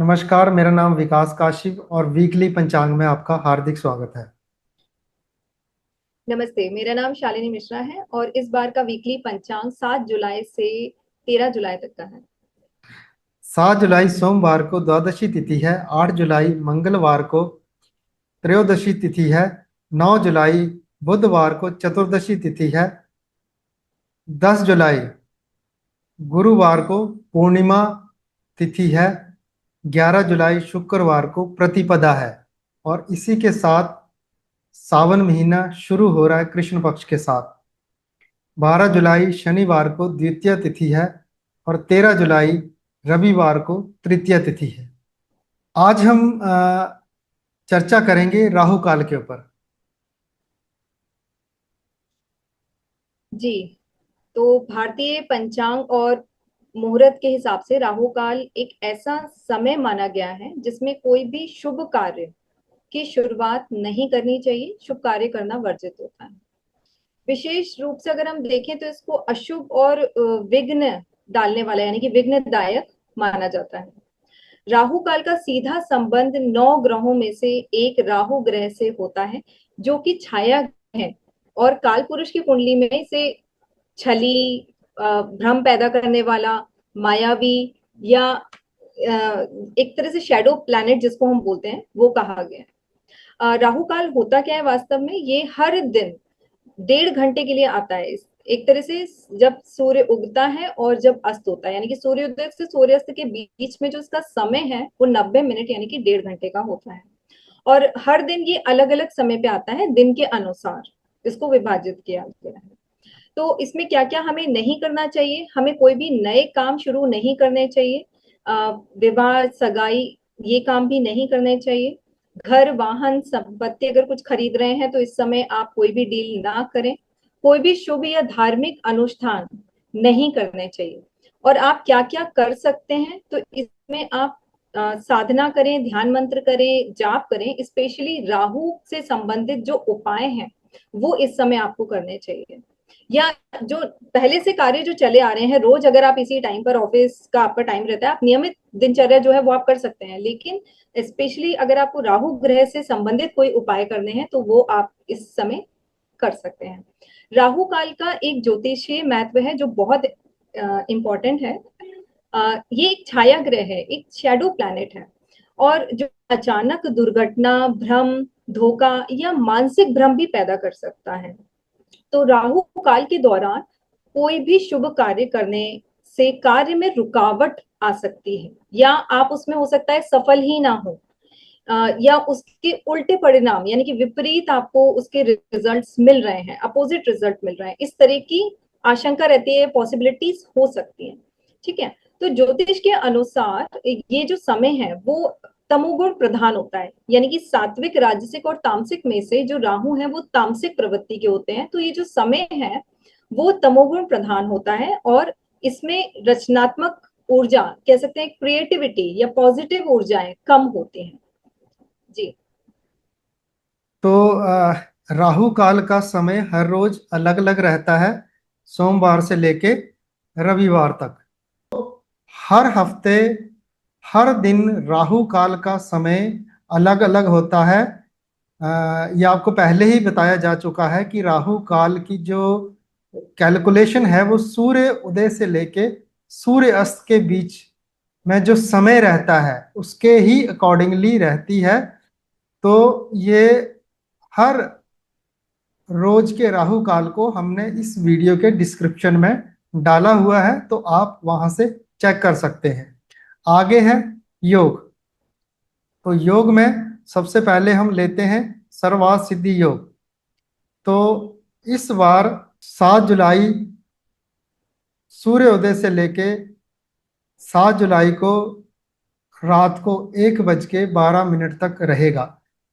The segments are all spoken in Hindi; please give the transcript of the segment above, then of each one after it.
नमस्कार, मेरा नाम विकास काशिप और वीकली पंचांग में आपका हार्दिक स्वागत है। नमस्ते, मेरा नाम शालिनी मिश्रा है और इस बार का वीकली पंचांग 7 जुलाई से 13 जुलाई तक का है। 7 जुलाई सोमवार को द्वादशी तिथि है। 8 जुलाई मंगलवार को त्रयोदशी तिथि है। 9 जुलाई बुधवार को चतुर्दशी तिथि है। 10 जुलाई गुरुवार को पूर्णिमा तिथि है। 11 जुलाई शुक्रवार को प्रतिपदा है। और इसी के साथ सावन महीना शुरू हो रहा है कृष्ण पक्ष के साथ। 12 जुलाई शनिवार को द्वितीय तिथि है और 13 जुलाई रविवार को तृतीय तिथि है। आज हम चर्चा करेंगे राहु काल के ऊपर। जी, तो भारतीय पंचांग और मुहूर्त के हिसाब से राहु काल एक ऐसा समय माना गया है जिसमें कोई भी शुभ कार्य की शुरुआत नहीं करनी चाहिए, शुभ कार्य करना वर्जित होता है। विशेष रूप से अगर हम देखें तो इसको अशुभ और विघ्न डालने वाला यानी कि विघ्नदायक माना जाता है। राहु काल का सीधा संबंध 9 ग्रहों में से एक राहु ग्रह से होता है, जो कि छाया ग्रह है और काल पुरुष की कुंडली में से छली, भ्रम पैदा करने वाला, मायावी या एक तरह से शैडो प्लैनेट जिसको हम बोलते हैं वो कहा गया है। राहु काल होता क्या है वास्तव में? ये हर दिन 1.5 घंटे के लिए आता है। एक तरह से जब सूर्य उगता है और जब अस्त होता है, यानी कि सूर्योदय से सूर्यास्त के बीच में जो इसका समय है वो 90 मिनट यानी कि 1.5 घंटे का होता है। और हर दिन ये अलग अलग समय पे आता है, दिन के अनुसार इसको विभाजित किया गया है। तो इसमें क्या क्या हमें नहीं करना चाहिए? हमें कोई भी नए काम शुरू नहीं करने चाहिए। विवाह, सगाई, ये काम भी नहीं करने चाहिए। घर, वाहन, संपत्ति अगर कुछ खरीद रहे हैं तो इस समय आप कोई भी डील ना करें। कोई भी शुभ या धार्मिक अनुष्ठान नहीं करने चाहिए। और आप क्या क्या कर सकते हैं? तो इसमें आप साधना करें, ध्यान मंत्र करें, जाप करें। स्पेशली राहु से संबंधित जो उपाय हैं वो इस समय आपको करने चाहिए। या जो पहले से कार्य जो चले आ रहे हैं, रोज अगर आप इसी टाइम पर, ऑफिस का आपका टाइम रहता है, आप नियमित दिनचर्या जो है वो आप कर सकते हैं। लेकिन स्पेशली अगर आपको राहु ग्रह से संबंधित कोई उपाय करने हैं तो वो आप इस समय कर सकते हैं। राहु काल का एक ज्योतिषीय महत्व है जो बहुत इंपॉर्टेंट है। ये एक छाया ग्रह है, एक शैडो प्लैनेट है और जो अचानक दुर्घटना, भ्रम, धोखा या मानसिक भ्रम भी पैदा कर सकता है। तो राहु काल के दौरान कोई भी शुभ कार्य करने से कार्य में रुकावट आ सकती है या आप उसमें हो सकता है सफल ही ना हो, या उसके उल्टे परिणाम यानी कि विपरीत आपको उसके रिजल्ट्स मिल रहे हैं, अपोजिट रिजल्ट मिल रहे हैं, इस तरह की आशंका रहती है, पॉसिबिलिटीज हो सकती हैं। ठीक है। तो ज्योतिष के अनुसार ये जो समय है वो तमोगुण प्रधान होता है, यानी कि सात्विक, राजसिक और तामसिक में से जो राहु है वो तामसिक प्रवृत्ति के होते हैं। तो ये जो समय है वो तमोगुण प्रधान होता है और इसमें रचनात्मक ऊर्जा, कह सकते हैं क्रिएटिविटी या पॉजिटिव ऊर्जाएं कम होती हैं। जी। तो राहु काल का समय हर रोज अलग अलग रहता है, सोमवार से लेके रविवार तक। हर हफ्ते हर दिन राहु काल का समय अलग अलग होता है। ये आपको पहले ही बताया जा चुका है कि राहु काल की जो कैलकुलेशन है वो सूर्य उदय से लेके सूर्य अस्त के बीच में जो समय रहता है उसके ही अकॉर्डिंगली रहती है। तो ये हर रोज के राहु काल को हमने इस वीडियो के डिस्क्रिप्शन में डाला हुआ है, तो आप वहां से चेक कर सकते हैं। आगे है योग। तो योग में सबसे पहले हम लेते हैं सर्वार्थ सिद्धि योग। तो इस बार 7 जुलाई सूर्योदय से लेके 7 जुलाई को रात को 1:12 तक रहेगा।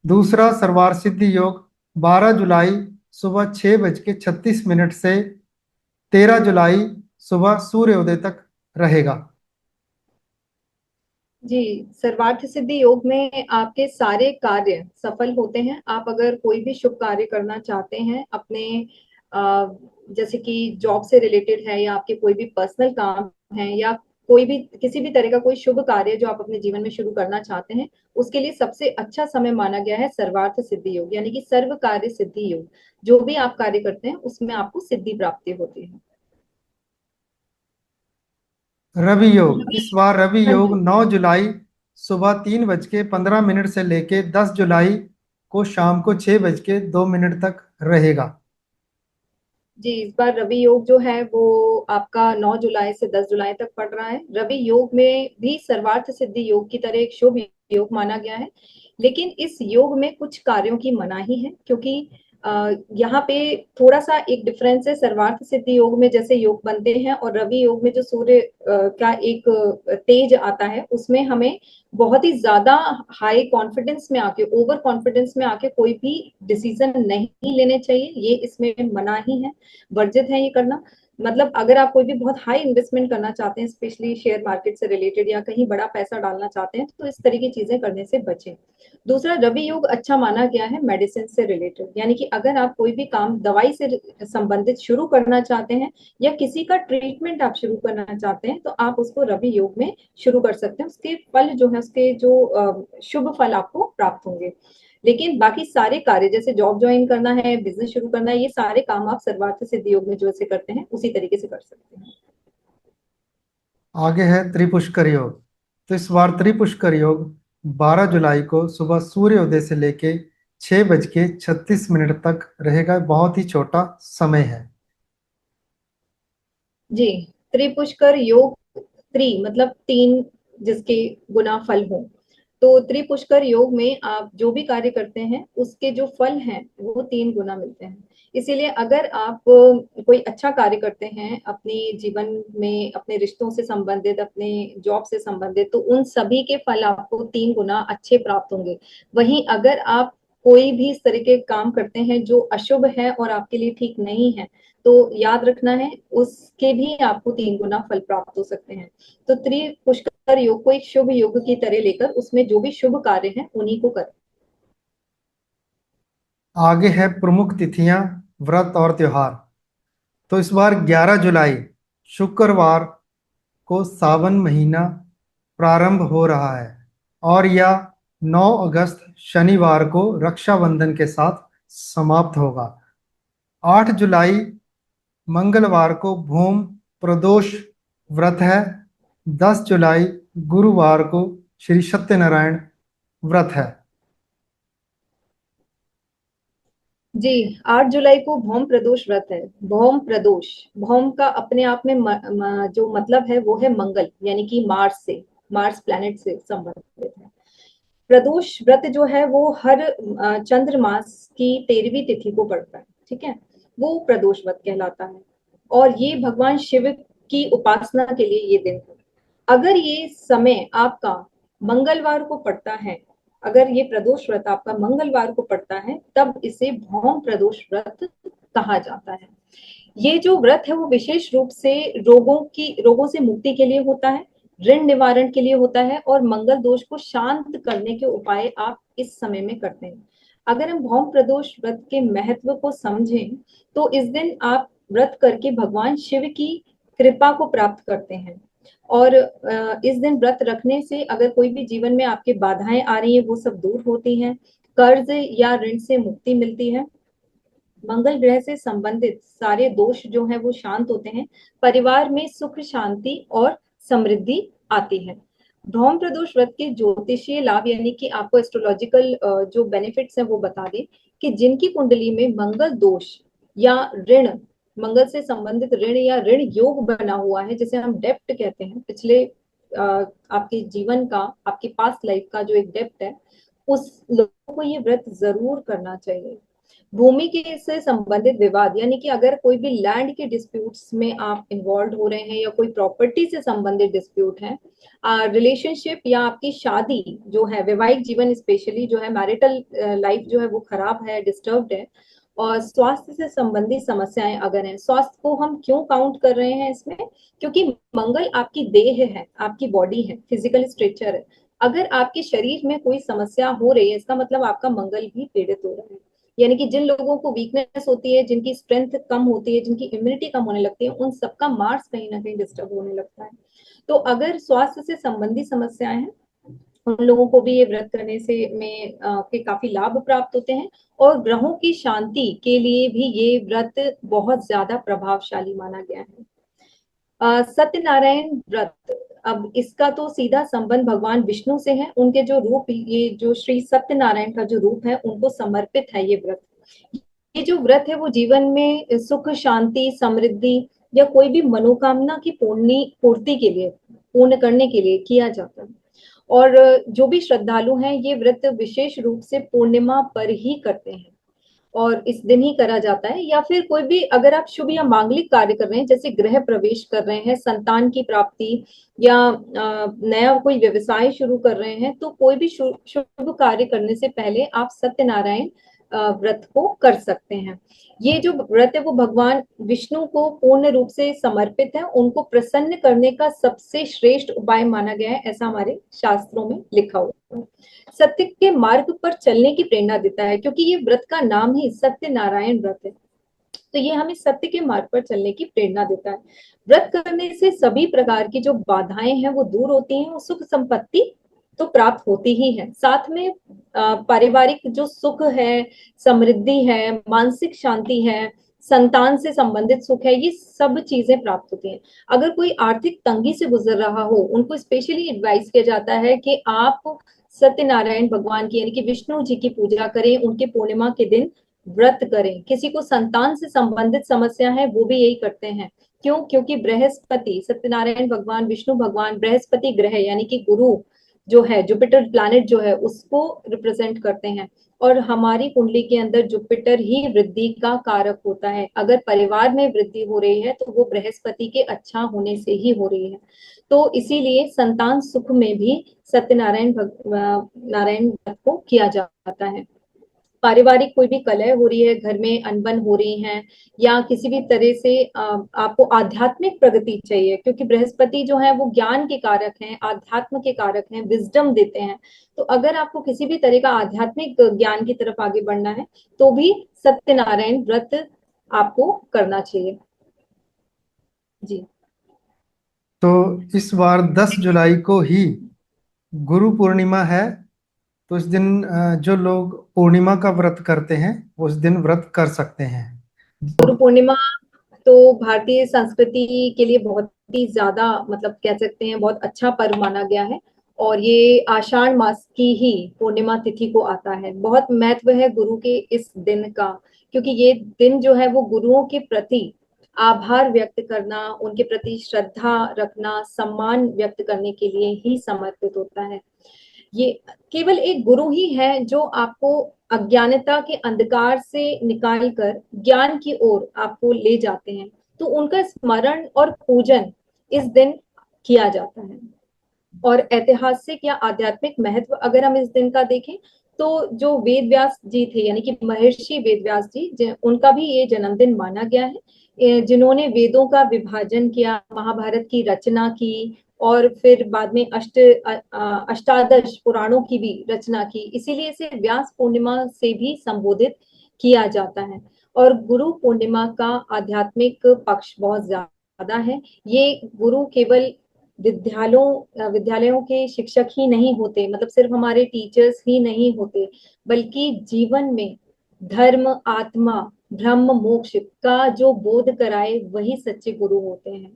दूसरा सर्वार्थ सिद्धि योग 12 जुलाई सुबह 6:36 से 13 जुलाई सुबह सूर्योदय तक रहेगा। जी, सर्वार्थ सिद्धि योग में आपके सारे कार्य सफल होते हैं। आप अगर कोई भी शुभ कार्य करना चाहते हैं अपने, जैसे कि जॉब से रिलेटेड है या आपके कोई भी पर्सनल काम है या कोई भी किसी भी तरह का कोई शुभ कार्य जो आप अपने जीवन में शुरू करना चाहते हैं, उसके लिए सबसे अच्छा समय माना गया है सर्वार्थ सिद्धि योग, यानी कि सर्व कार्य सिद्धि योग। जो भी आप कार्य करते हैं उसमें आपको सिद्धि प्राप्ति होती है। रवि योग, इस बार रवि हाँ योग जी। 9 जुलाई सुबह 3:15 से लेके 10 जुलाई को शाम को 6:02 तक रहेगा। जी, इस बार रवि योग जो है वो आपका 9 जुलाई से 10 जुलाई तक पड़ रहा है। रवि योग में भी सर्वार्थ सिद्धि योग की तरह एक शुभ योग माना गया है, लेकिन इस योग में कुछ कार्यों की मनाही है, क्योंकि यहाँ पे थोड़ा सा एक डिफरेंस है। सर्वार्थ सिद्धि योग में जैसे योग बनते हैं, और रवि योग में जो सूर्य का एक तेज आता है, उसमें हमें बहुत ही ज्यादा हाई कॉन्फिडेंस में आके, ओवर कॉन्फिडेंस में आके कोई भी डिसीजन नहीं लेने चाहिए। ये इसमें मना ही है, वर्जित है ये करना। मतलब अगर आप कोई भी बहुत हाई इन्वेस्टमेंट करना चाहते हैं, स्पेशली शेयर मार्केट से रिलेटेड, या कहीं बड़ा पैसा डालना चाहते हैं, तो इस तरह की चीजें करने से बचें। दूसरा, रवि योग अच्छा माना गया है मेडिसिन से रिलेटेड, यानी कि अगर आप कोई भी काम दवाई से संबंधित शुरू करना चाहते हैं, या किसी का ट्रीटमेंट आप शुरू करना चाहते हैं, तो आप उसको रवि योग में शुरू कर सकते हैं। उसके फल जो है, उसके जो शुभ फल आपको प्राप्त होंगे। लेकिन बाकी सारे कार्य, जैसे जॉब ज्वाइन करना है, बिजनेस शुरू करना है, ये सारे काम आप सर्वार्थ सिद्धि योग में जो से करते हैं उसी तरीके से कर सकते हैं। आगे है त्रिपुष्कर योग। तो इस बार त्रिपुष्कर योग 12 जुलाई को सुबह सूर्योदय से लेके 6:36 तक रहेगा। बहुत ही छोटा समय है। जी, त्रिपुष्कर योग, त्रि मतलब तीन, जिसके गुना फल हो। तो त्रिपुष्कर योग में आप जो भी कार्य करते हैं उसके जो फल हैं वो 3 गुना मिलते हैं। इसीलिए अगर आप कोई अच्छा कार्य करते हैं अपने जीवन में, अपने रिश्तों से संबंधित, अपने जॉब से संबंधित, तो उन सभी के फल आपको 3 गुना अच्छे प्राप्त होंगे। वहीं अगर आप कोई भी इस तरह के काम करते हैं जो अशुभ है और आपके लिए ठीक नहीं है, तो याद रखना है उसके भी आपको 3 गुना फल प्राप्त हो सकते हैं। तो त्रिपुष्कर योग को एक शुभ योग की तरह लेकर उसमें जो भी शुभ कार्य हैं उन्हीं को करें। आगे है प्रमुख तिथियां, व्रत और त्योहार। तो इस बार 11 जुलाई शुक्रवार को सावन महीना प्रारंभ हो रहा है, और यह 9 अगस्त शनिवार को रक्षाबंधन के साथ समाप्त होगा। 8 जुलाई मंगलवार को भूम प्रदोष व्रत है। 10 जुलाई गुरुवार को श्री सत्यनारायण व्रत है। जी, 8 जुलाई को भौम प्रदोष व्रत है। भौम प्रदोष, भौम का अपने आप में जो मतलब है वो है मंगल, यानी कि मार्स से, मार्स प्लैनेट से संबंधित है। प्रदोष व्रत जो है वो हर चंद्र मास की 13वीं तिथि को पड़ता है, ठीक है। वो प्रदोष व्रत कहलाता है, और ये भगवान शिव की उपासना के लिए ये दिन है। अगर ये समय आपका मंगलवार को पड़ता है, अगर ये प्रदोष व्रत आपका मंगलवार को पड़ता है, तब इसे भौम प्रदोष व्रत कहा जाता है। ये जो व्रत है वो विशेष रूप से रोगों से मुक्ति के लिए होता है, ऋण निवारण के लिए होता है, और मंगल दोष को शांत करने के उपाय आप इस समय में करते हैं। अगर हम भौम प्रदोष व्रत के महत्व को समझें, तो इस दिन आप व्रत करके भगवान शिव की कृपा को प्राप्त करते हैं। और इस दिन व्रत रखने से अगर कोई भी जीवन में आपके बाधाएं आ रही है वो सब दूर होती हैं, कर्ज या ऋण से मुक्ति मिलती है, मंगल ग्रह से संबंधित सारे दोष जो है वो शांत होते हैं, परिवार में सुख शांति और समृद्धि आती है। भौम प्रदोष व्रत के ज्योतिषीय लाभ, यानी कि आपको एस्ट्रोलॉजिकल जो बेनिफिट्स हैं वो बता दें, कि जिनकी कुंडली में मंगल दोष या ऋण, मंगल से संबंधित ऋण या ऋण योग बना हुआ है, जिसे हम डेप्ट कहते हैं, पिछले आपके जीवन का, आपकी पास्ट लाइफ का जो एक डेप्ट है, उस लोगों को ये व्रत जरूर करना चाहिए। भूमि के से संबंधित विवाद, यानी कि अगर कोई भी लैंड के डिस्प्यूट्स में आप इन्वॉल्व हो रहे हैं, या कोई प्रॉपर्टी से संबंधित डिस्प्यूट है, रिलेशनशिप या आपकी शादी जो है, वैवाहिक जीवन स्पेशली जो है, मैरिटल लाइफ जो है वो खराब है, डिस्टर्ब्ड है, और स्वास्थ्य से संबंधित समस्याएं अगर हैं। स्वास्थ्य को हम क्यों काउंट कर रहे हैं इसमें, क्योंकि मंगल आपकी देह है, आपकी बॉडी है, फिजिकल स्ट्रक्चर है। अगर आपके शरीर में कोई समस्या हो रही है, इसका मतलब आपका मंगल भी पीड़ित हो रहा है। यानी कि जिन लोगों को वीकनेस होती है, जिनकी स्ट्रेंथ कम होती है, जिनकी इम्यूनिटी कम होने लगती है, उन सबका मार्स कहीं ना कहीं डिस्टर्ब होने लगता है। तो अगर स्वास्थ्य से संबंधी समस्याएं हैं, उन लोगों को भी ये व्रत करने से के काफी लाभ प्राप्त होते हैं। और ग्रहों की शांति के लिए भी ये व्रत बहुत ज्यादा प्रभावशाली माना गया है। सत्यनारायण व्रत, अब इसका तो सीधा संबंध भगवान विष्णु से है। उनके जो रूप, ये जो श्री सत्यनारायण का जो रूप है, उनको समर्पित है ये व्रत। ये जो व्रत है वो जीवन में सुख, शांति, समृद्धि या कोई भी मनोकामना की पूर्ति के लिए, पूर्ण करने के लिए किया जाता है। और जो भी श्रद्धालु हैं ये व्रत विशेष रूप से पूर्णिमा पर ही करते हैं और इस दिन ही करा जाता है। या फिर कोई भी, अगर आप शुभ या मांगलिक कार्य कर रहे हैं, जैसे गृह प्रवेश कर रहे हैं, संतान की प्राप्ति, या नया कोई व्यवसाय शुरू कर रहे हैं, तो कोई भी शुभ कार्य करने से पहले आप सत्यनारायण व्रत को कर सकते हैं। ये जो व्रत है वो भगवान विष्णु को पूर्ण रूप से समर्पित है, उनको प्रसन्न करने का सबसे श्रेष्ठ उपाय माना गया है, ऐसा हमारे शास्त्रों में लिखा हुआ है। सत्य के मार्ग पर चलने की प्रेरणा देता है, क्योंकि ये व्रत का नाम ही सत्यनारायण व्रत है, तो ये हमें सत्य के मार्ग पर चलने की प्रेरणा देता है। व्रत करने से सभी प्रकार की जो बाधाएं हैं वो दूर होती हैं और सुख संपत्ति तो प्राप्त होती ही है। साथ में पारिवारिक जो सुख है, समृद्धि है, मानसिक शांति है, संतान से संबंधित सुख है, ये सब चीजें प्राप्त होती हैं। अगर कोई आर्थिक तंगी से गुजर रहा हो, उनको स्पेशली एडवाइस किया जाता है कि आप सत्यनारायण भगवान की, यानी कि विष्णु जी की पूजा करें, उनके पूर्णिमा के दिन व्रत करें। किसी को संतान से संबंधित समस्या है वो भी यही करते हैं। क्यों? क्योंकि बृहस्पति, सत्यनारायण भगवान विष्णु भगवान बृहस्पति ग्रह यानी कि गुरु जो है, जुपिटर प्लैनेट जो है, उसको रिप्रेजेंट करते हैं। और हमारी कुंडली के अंदर जुपिटर ही वृद्धि का कारक होता है। अगर परिवार में वृद्धि हो रही है तो वो बृहस्पति के अच्छा होने से ही हो रही है। तो इसीलिए संतान सुख में भी सत्यनारायण नारायण व्रत को किया जाता है। पारिवारिक कोई भी कलह हो रही है, घर में अनबन हो रही है, या किसी भी तरह से आपको आध्यात्मिक प्रगति चाहिए, क्योंकि बृहस्पति जो है वो ज्ञान के कारक हैं, आध्यात्म के कारक हैं, विजडम देते हैं। तो अगर आपको किसी भी तरह का आध्यात्मिक ज्ञान की तरफ आगे बढ़ना है तो भी सत्यनारायण व्रत आपको करना चाहिए। जी। तो इस बार 10 जुलाई को ही गुरु पूर्णिमा है। तो इस दिन जो लोग पूर्णिमा का व्रत करते हैं वो इस दिन व्रत कर सकते हैं। गुरु पूर्णिमा तो भारतीय संस्कृति के लिए बहुत ही ज्यादा, मतलब कह सकते हैं बहुत अच्छा पर्व माना गया है। और ये आषाढ़ मास की ही पूर्णिमा तिथि को आता है। बहुत महत्व है गुरु के इस दिन का, क्योंकि ये दिन जो है वो गुरुओं के प्रति आभार व्यक्त करना, उनके प्रति श्रद्धा रखना, सम्मान व्यक्त करने के लिए ही समर्पित होता है। ये केवल एक गुरु ही है जो आपको अज्ञानता के अंधकार से निकाल कर ज्ञान की ओर आपको ले जाते हैं। तो उनका स्मरण और पूजन इस दिन किया जाता है। और ऐतिहासिक या आध्यात्मिक महत्व अगर हम इस दिन का देखें, तो जो वेद व्यास जी थे, यानी कि महर्षि वेद व्यास जी, उनका भी ये जन्मदिन माना गया है, जिन्होंने वेदों का विभाजन किया, महाभारत की रचना की, और फिर बाद में अष्टादश पुराणों की भी रचना की। इसीलिए इसे व्यास पूर्णिमा से भी संबोधित किया जाता है। और गुरु पूर्णिमा का आध्यात्मिक पक्ष बहुत ज्यादा है। ये गुरु केवल विद्यालयों के शिक्षक ही नहीं होते, मतलब सिर्फ हमारे टीचर्स ही नहीं होते, बल्कि जीवन में धर्म, आत्मा, ब्रह्म, मोक्ष का जो बोध कराए वही सच्चे गुरु होते हैं।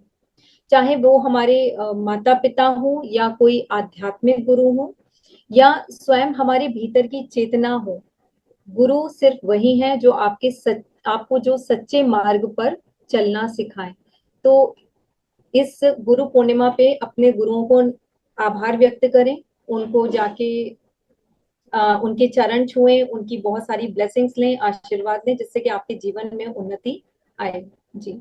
चाहे वो हमारे माता पिता हो, या कोई आध्यात्मिक गुरु हो, या स्वयं हमारे भीतर की चेतना हो, गुरु सिर्फ वही है जो आपको जो सच्चे मार्ग पर चलना सिखाए। तो इस गुरु पूर्णिमा पे अपने गुरुओं को आभार व्यक्त करें, उनको जाके उनके चरण छुएं, उनकी बहुत सारी ब्लेसिंग्स लें, आशीर्वाद लें, जिससे कि आपके जीवन में उन्नति आए। जी।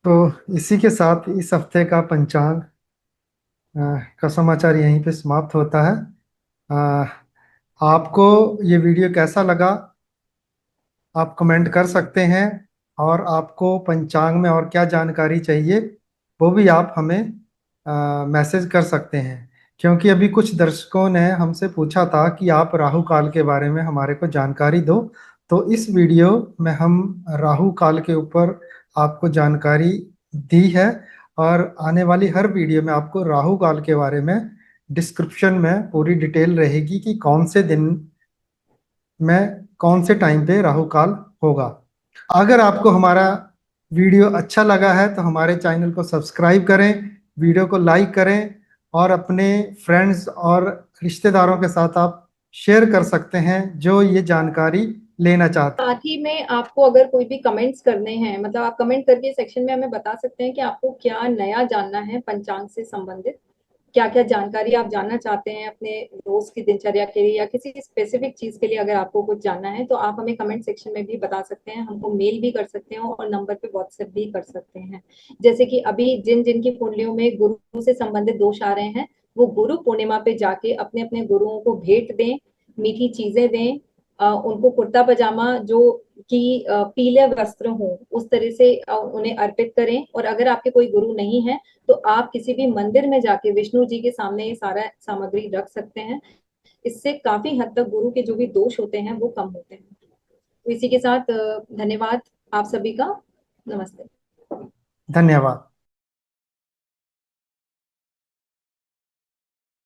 तो इसी के साथ इस हफ्ते का पंचांग का समाचार यहीं पे समाप्त होता है। अ, आपको ये वीडियो कैसा लगा आप कमेंट कर सकते हैं। और आपको पंचांग में और क्या जानकारी चाहिए वो भी आप हमें मैसेज कर सकते हैं। क्योंकि अभी कुछ दर्शकों ने हमसे पूछा था कि आप राहु काल के बारे में हमारे को जानकारी दो। तो इस वीडियो में हम राहु काल के ऊपर आपको जानकारी दी है। और आने वाली हर वीडियो में आपको राहु काल के बारे में डिस्क्रिप्शन में पूरी डिटेल रहेगी कि कौन से दिन में कौन से टाइम पे राहु काल होगा। अगर आपको हमारा वीडियो अच्छा लगा है तो हमारे चैनल को सब्सक्राइब करें, वीडियो को लाइक करें और अपने फ्रेंड्स और रिश्तेदारों के साथ आप शेयर कर सकते हैं जो ये जानकारी लेना चाहते हैं। साथ ही में आपको अगर कोई भी कमेंट्स करने हैं, मतलब आप कमेंट करके सेक्शन में हमें बता सकते हैं कि आपको क्या नया जानना है पंचांग से संबंधित, क्या क्या जानकारी आप जानना चाहते हैं अपने रोज की दिनचर्या के लिए या किसी स्पेसिफिक चीज के लिए। अगर आपको कुछ जानना है तो आप हमें कमेंट सेक्शन में भी बता सकते हैं, हमको मेल भी कर सकते हैं और नंबर पे व्हाट्सएप भी कर सकते हैं। जैसे कि अभी जिन जिनकी कुंडलियों में गुरु से संबंधित दोष आ रहे हैं, वो गुरु पूर्णिमा पे जाके अपने अपने गुरुओं को भेंट दें, मीठी चीजें दें, उनको कुर्ता पजामा जो कि पीले वस्त्र हो उस तरह से उन्हें अर्पित करें। और अगर आपके कोई गुरु नहीं है तो आप किसी भी मंदिर में जाके विष्णु जी के सामने ये सारा सामग्री रख सकते हैं। इससे काफी हद तक गुरु के जो भी दोष होते हैं वो कम होते हैं। तो इसी के साथ धन्यवाद आप सभी का। नमस्ते। धन्यवाद।